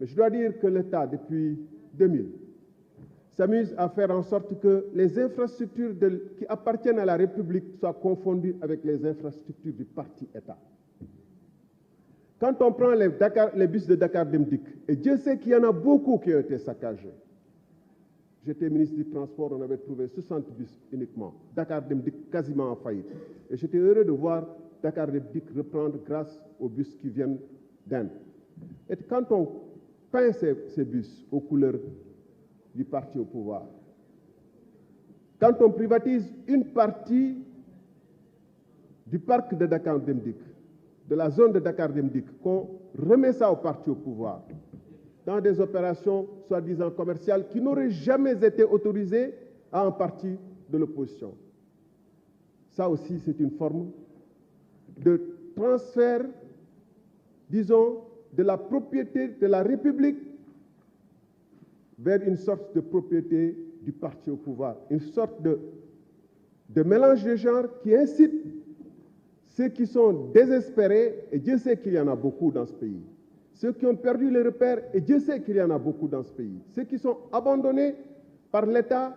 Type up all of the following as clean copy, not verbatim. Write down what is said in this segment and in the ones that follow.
Mais je dois dire que l'État, depuis 2000, s'amuse à faire en sorte que les infrastructures qui appartiennent à la République soient confondues avec les infrastructures du parti État. Quand on prend les bus de Dakar Dem Dikk, et Dieu sait qu'il y en a beaucoup qui ont été saccagés. J'étais ministre du Transport, on avait trouvé 60 bus uniquement. Dakar Dem Dikk quasiment en faillite. Et j'étais heureux de voir Dakar Dem Dikk reprendre grâce aux bus qui viennent d'Inde. Et quand on peint ces bus aux couleurs du parti au pouvoir, quand on privatise une partie du parc de Dakar Dem Dikk, de la zone de Dakar Dem Dikk, qu'on remet ça au parti au pouvoir, dans des opérations soi-disant commerciales qui n'auraient jamais été autorisées à un parti de l'opposition. Ça aussi, c'est une forme de transfert, disons, de la propriété de la République vers une sorte de propriété du parti au pouvoir, une sorte de mélange de genres qui incite ceux qui sont désespérés, et Dieu sait qu'il y en a beaucoup dans ce pays, ceux qui ont perdu les repères, et Dieu sait qu'il y en a beaucoup dans ce pays, ceux qui sont abandonnés par l'État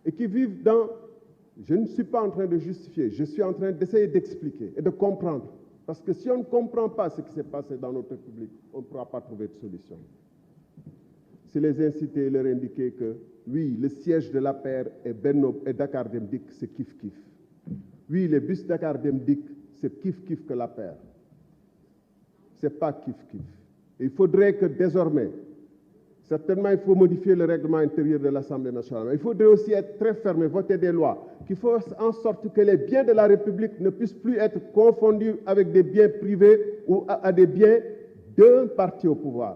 et qui vivent dans... Je ne suis pas en train de justifier, je suis en train d'essayer d'expliquer et de comprendre. Parce que si on ne comprend pas ce qui s'est passé dans notre République, on ne pourra pas trouver de solution. C'est les inciter et leur indiquer que, oui, le siège de l'APR et Dakar Dem Dikk, c'est kiff-kiff. Oui, les bus Dakar Dem Dikk, c'est kiff-kiff que l'APR. Ce n'est pas kiff-kiff. Il faudrait que désormais, certainement il faut modifier le règlement intérieur de l'Assemblée nationale. Il faudrait aussi être très ferme et voter des lois qui fassent en sorte que les biens de la République ne puissent plus être confondus avec des biens privés ou à des biens d'un parti au pouvoir.